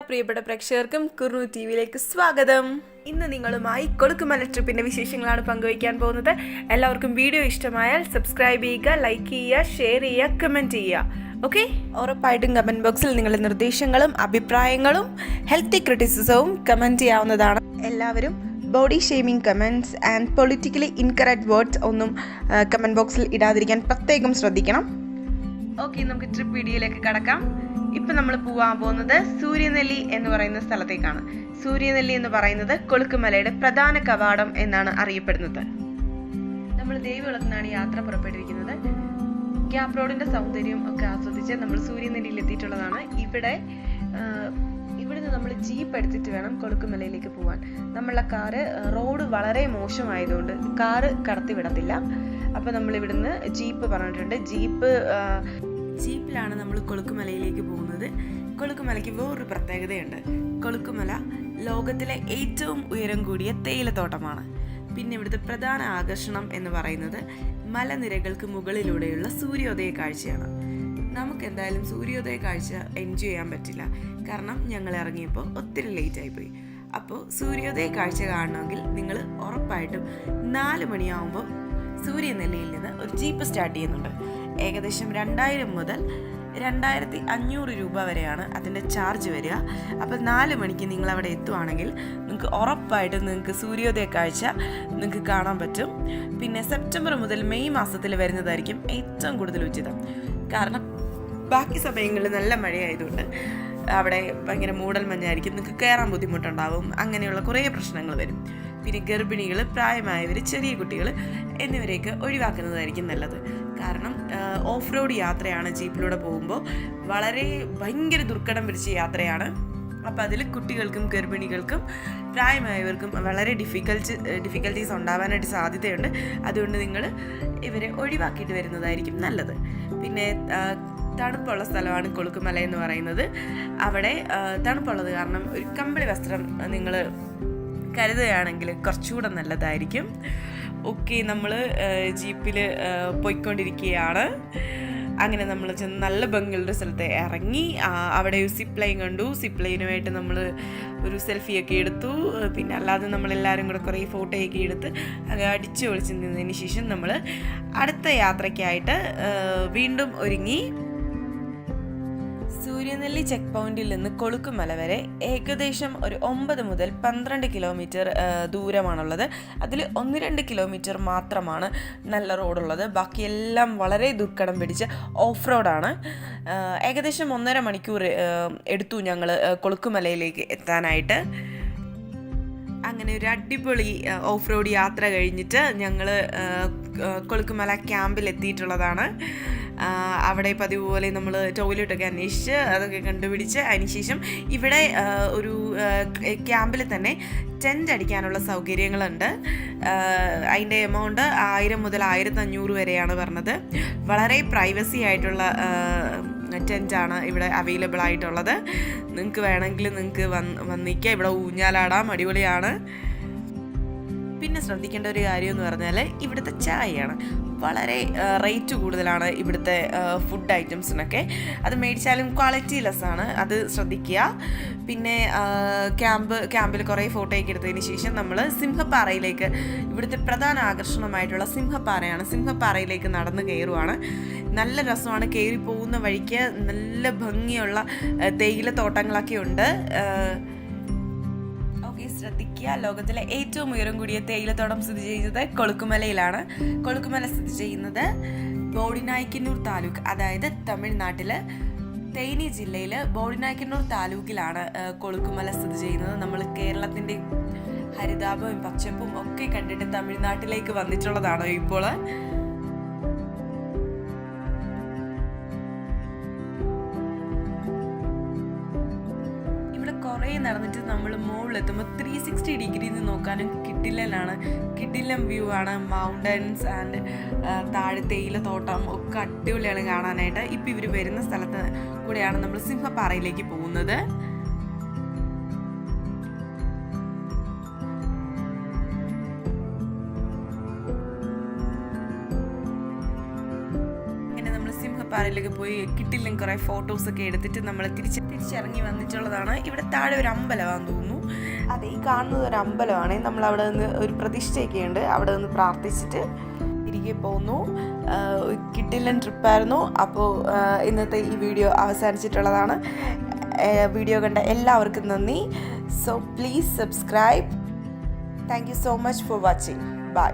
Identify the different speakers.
Speaker 1: പ്രിയപ്പെട്ട പ്രേക്ഷകർക്കും കുർണു ടി വിയിലേക്ക് സ്വാഗതം. ഇന്ന് നിങ്ങളുമായി കൊളുക്കുമല ട്രിപ്പിൻ്റെ വിശേഷങ്ങളാണ് പങ്കുവയ്ക്കാൻ പോകുന്നത്. എല്ലാവർക്കും വീഡിയോ ഇഷ്ടമായാൽ സബ്സ്ക്രൈബ് ചെയ്യുക, ലൈക്ക് ചെയ്യുക, ഷെയർ ചെയ്യുക, കമൻറ്റ് ചെയ്യുക. ഓക്കെ, ഉറപ്പായിട്ടും കമൻറ്റ് ബോക്സിൽ നിങ്ങളുടെ നിർദ്ദേശങ്ങളും അഭിപ്രായങ്ങളും ഹെൽത്തി ക്രിറ്റിസിസവും കമൻറ്റ് ചെയ്യാവുന്നതാണ്. എല്ലാവരും body shaming comments and politically incorrect words ഒന്നും കമൻറ്റ് ബോക്സിൽ ഇടാതിരിക്കാൻ പ്രത്യേകം ശ്രദ്ധിക്കണം. ഓക്കെ, നമുക്ക് ട്രിപ്പ് വീഡിയോയിലേക്ക് കടക്കാം. ഇപ്പം നമ്മൾ പോകാൻ പോകുന്നത് സൂര്യനെല്ലി എന്ന് പറയുന്ന സ്ഥലത്തേക്കാണ്. സൂര്യനെല്ലി എന്ന് പറയുന്നത് കൊളുക്കുമലയുടെ പ്രധാന കവാടം എന്നാണ് അറിയപ്പെടുന്നത്. നമ്മൾ ദേവികുളത്ത് നിന്നാണ് യാത്ര പുറപ്പെട്ടിരിക്കുന്നത്. ഗ്യാപ് റോഡിന്റെ സൗന്ദര്യം ഒക്കെ ആസ്വദിച്ച് നമ്മൾ സൂര്യനെല്ലിയിൽ എത്തിയിട്ടുള്ളതാണ്. ഇവിടുന്ന് നമ്മൾ ജീപ്പ് എടുത്തിട്ട് വേണം കൊളുക്കുമലയിലേക്ക് പോകാൻ. നമ്മളുടെ കാറ് റോഡ് വളരെ മോശമായതുകൊണ്ട് കാറ് കടത്തി വിടത്തില്ല. അപ്പോൾ നമ്മൾ ഇവിടുന്ന് ജീപ്പ് പറഞ്ഞിട്ടുണ്ട്. ജീപ്പിലാണ് നമ്മൾ കൊളുക്കുമലയിലേക്ക് പോകുന്നത്. കൊളുക്കുമലയ്ക്ക് വേറൊരു പ്രത്യേകതയുണ്ട്. കൊളുക്കുമല ലോകത്തിലെ ഏറ്റവും ഉയരം കൂടിയ തേയിലത്തോട്ടമാണ്. പിന്നെ ഇവിടുത്തെ പ്രധാന ആകർഷണം എന്ന് പറയുന്നത് മലനിരകൾക്ക് മുകളിലൂടെയുള്ള സൂര്യോദയ കാഴ്ചയാണ്. നമുക്ക് എന്തായാലും സൂര്യോദയ കാഴ്ച എൻജോയ് ചെയ്യാൻ പറ്റില്ല, കാരണം ഞങ്ങൾ ഇറങ്ങിയപ്പോൾ ഒത്തിരി ലേറ്റ് ആയിപ്പോയി. അപ്പോൾ സൂര്യോദയ കാഴ്ച കാണണമെങ്കിൽ നിങ്ങൾ ഉറപ്പായിട്ടും 4 മണിയാവുമ്പോൾ സൂര്യനെല്ലിയിൽ നിന്ന് ഒരു ജീപ്പ് സ്റ്റാർട്ട് ചെയ്യുന്നുണ്ട്. ഏകദേശം 2000 മുതൽ 2500 രൂപ വരെയാണ് അതിൻ്റെ ചാർജ് വരിക. അപ്പോൾ 4 മണിക്ക് നിങ്ങൾ അവിടെ എത്തുവാണെങ്കിൽ നിങ്ങൾക്ക് ഉറപ്പായിട്ടും നിങ്ങൾക്ക് സൂര്യോദയ കാഴ്ച നിങ്ങൾക്ക് കാണാൻ പറ്റും. പിന്നെ സെപ്റ്റംബർ മുതൽ മെയ് മാസത്തിൽ വരുന്നതായിരിക്കും ഏറ്റവും കൂടുതൽ ഉചിതം, കാരണം ബാക്കി സമയങ്ങളിൽ നല്ല മഴയായതുകൊണ്ട് അവിടെ ഭയങ്കര മൂടൽ മഞ്ഞായിരിക്കും, നിങ്ങൾക്ക് കയറാൻ ബുദ്ധിമുട്ടുണ്ടാവും, അങ്ങനെയുള്ള കുറേ പ്രശ്നങ്ങൾ വരും. പിന്നെ ഗർഭിണികൾ, പ്രായമായവർ, ചെറിയ കുട്ടികൾ എന്നിവരെയൊക്കെ ഒഴിവാക്കുന്നതായിരിക്കും നല്ലത്. കാരണം ഓഫ് റോഡ് യാത്രയാണ്. ജീപ്പിലൂടെ പോകുമ്പോൾ ഭയങ്കര ദുർഘടം പിടിച്ച യാത്രയാണ്. അപ്പോൾ അതിൽ കുട്ടികൾക്കും ഗർഭിണികൾക്കും പ്രായമായവർക്കും വളരെ ഡിഫിക്കൽട്ടീസ് ഉണ്ടാവാനായിട്ട് സാധ്യതയുണ്ട്. അതുകൊണ്ട് നിങ്ങൾ ഇവരെ ഒഴിവാക്കിയിട്ട് വരുന്നതായിരിക്കും നല്ലത്. പിന്നെ തണുപ്പുള്ള സ്ഥലമാണ് കൊളുക്കുമല എന്ന് പറയുന്നത്. അവിടെ തണുപ്പുള്ളത് കാരണം ഒരു കമ്പിളി വസ്ത്രം നിങ്ങൾ കരുതുകയാണെങ്കിൽ കുറച്ചുകൂടെ നല്ലതായിരിക്കും. ഓക്കെ, നമ്മൾ ജീപ്പിൽ പോയിക്കൊണ്ടിരിക്കുകയാണ്. അങ്ങനെ നമ്മൾ ചെന്ന് നല്ല ഭംഗിയുള്ള സ്ഥലത്ത് ഇറങ്ങി അവിടെ ഒരു സിപ്പ് ലൈൻ കണ്ടു. സിപ്പ് ലൈനുമായിട്ട് നമ്മൾ ഒരു സെൽഫിയൊക്കെ എടുത്തു. പിന്നെ അല്ലാതെ നമ്മളെല്ലാവരും കൂടെ കുറേ ഫോട്ടോയൊക്കെ എടുത്ത് അടിച്ചു പൊളിച്ച് നിന്നതിന് ശേഷം നമ്മൾ അടുത്ത യാത്രയ്ക്കായിട്ട് വീണ്ടും ഒരുങ്ങി. സൂര്യനെല്ലി ചെക്ക് പോയിന്റിൽ നിന്ന് കൊളുക്കുമല വരെ ഏകദേശം ഒരു 9 മുതൽ 12 കിലോമീറ്റർ ദൂരമാണുള്ളത്. അതിൽ 1-2 കിലോമീറ്റർ മാത്രമാണ് നല്ല റോഡുള്ളത്. ബാക്കിയെല്ലാം വളരെ ദുർഘടം പിടിച്ച ഓഫ് റോഡാണ്. ഏകദേശം 1.5 മണിക്കൂർ എടുത്തു ഞങ്ങൾ കൊളുക്കുമലയിലേക്ക് എത്താനായിട്ട്. അങ്ങനെ ഒരു അടിപൊളി ഓഫ് റോഡ് യാത്ര കഴിഞ്ഞിട്ട് ഞങ്ങൾ കൊളുക്കുമല ക്യാമ്പിൽ എത്തിയിട്ടുള്ളതാണ്. അവിടെ പതിവ് പോലെ നമ്മൾ ടോയ്ലറ്റൊക്കെ അന്വേഷിച്ച് അതൊക്കെ കണ്ടുപിടിച്ച് അതിനുശേഷം ഇവിടെ ഒരു ക്യാമ്പിൽ തന്നെ ടെൻ്റ് അടിക്കാനുള്ള സൗകര്യങ്ങളുണ്ട്. അതിൻ്റെ എമൗണ്ട് 1000 മുതൽ 1500 വരെയാണ് പറഞ്ഞത്. വളരെ പ്രൈവസി ആയിട്ടുള്ള ടെൻ്റാണ് ഇവിടെ അവൈലബിൾ ആയിട്ടുള്ളത്. നിങ്ങൾക്ക് വേണമെങ്കിൽ നിങ്ങൾക്ക് വന്നിരിക്കുക, ഇവിടെ ഊഞ്ഞാലാടാം, അടിപൊളിയാണ്. പിന്നെ ശ്രദ്ധിക്കേണ്ട ഒരു കാര്യം എന്ന് പറഞ്ഞാൽ ഇവിടുത്തെ ചായയാണ്. വളരെ റേറ്റ് കൂടുതലാണ് ഇവിടുത്തെ ഫുഡ് ഐറ്റംസിനൊക്കെ. അത് മേടിച്ചാലും ക്വാളിറ്റി ലെസ്സാണ്, അത് ശ്രദ്ധിക്കുക. പിന്നെ ക്യാമ്പിൽ കുറേ ഫോട്ടോയൊക്കെ എടുത്തതിന് ശേഷം നമ്മൾ സിംഹപ്പാറയിലേക്ക്, ഇവിടുത്തെ പ്രധാന ആകർഷണമായിട്ടുള്ള സിംഹപ്പാറയാണ്, സിംഹപ്പാറയിലേക്ക് നടന്ന് കയറുവാണ്. നല്ല രസമാണ്. കയറി പോകുന്ന വഴിക്ക് നല്ല ഭംഗിയുള്ള തേയിലത്തോട്ടങ്ങളൊക്കെ ഉണ്ട്. ശ്രദ്ധിക്കുക, ലോകത്തിലെ ഏറ്റവും ഉയരം കൂടിയ തേയിലത്തോട്ടം സ്ഥിതി ചെയ്യുന്നത് കൊളുക്കുമലയിലാണ്. കൊളുക്കുമല സ്ഥിതി ചെയ്യുന്നത് ബോഡിനായ്ക്കന്നൂർ താലൂക്ക്, അതായത് തമിഴ്നാട്ടില് തേനി ജില്ലയില് ബോഡിനായ്ക്കന്നൂർ താലൂക്കിലാണ് കൊളുക്കുമല സ്ഥിതി ചെയ്യുന്നത്. നമ്മൾ കേരളത്തിന്റെ ഹരിതാപവും പച്ചപ്പും ഒക്കെ കണ്ടിട്ട് തമിഴ്നാട്ടിലേക്ക് വന്നിട്ടുള്ളതാണോ ഇപ്പോൾ? കുറേ നടന്നിട്ട് നമ്മൾ മുകളിലെത്തുമ്പോൾ 360 ഡിഗ്രിയിൽ നിന്ന് നോക്കാനും കിടിലം വ്യൂ ആണ്. മൗണ്ടൻസ് ആൻഡ് താഴെ തേയിലത്തോട്ടം ഒക്കെ അടിപൊളിയാണ് കാണാനായിട്ട്. ഇപ്പം ഇവർ വരുന്ന സ്ഥലത്ത് കൂടെയാണ് നമ്മൾ സിംഹപ്പാറയിലേക്ക് പോകുന്നത്. പാറയിലേക്ക് പോയി കിട്ടില്ല കുറേ ഫോട്ടോസൊക്കെ എടുത്തിട്ട് നമ്മൾ തിരിച്ചിറങ്ങി വന്നിട്ടുള്ളതാണ്. ഇവിടെ താഴെ ഒരു അമ്പലമാണെന്ന് തോന്നുന്നു. അതെ, ഈ കാണുന്നത് ഒരു അമ്പലമാണ്. നമ്മൾ അവിടെ നിന്ന് ഒരു പ്രതിഷ്ഠയൊക്കെ ഉണ്ട്, അവിടെ നിന്ന് പ്രാർത്ഥിച്ചിട്ട് തിരികെ പോകുന്നു. കിട്ടില്ലൻ ട്രിപ്പായിരുന്നു. അപ്പോൾ ഇന്നത്തെ ഈ വീഡിയോ അവസാനിച്ചിട്ടുള്ളതാണ്. വീഡിയോ കണ്ട എല്ലാവർക്കും നന്ദി. So please subscribe. Thank you so much for watching. By.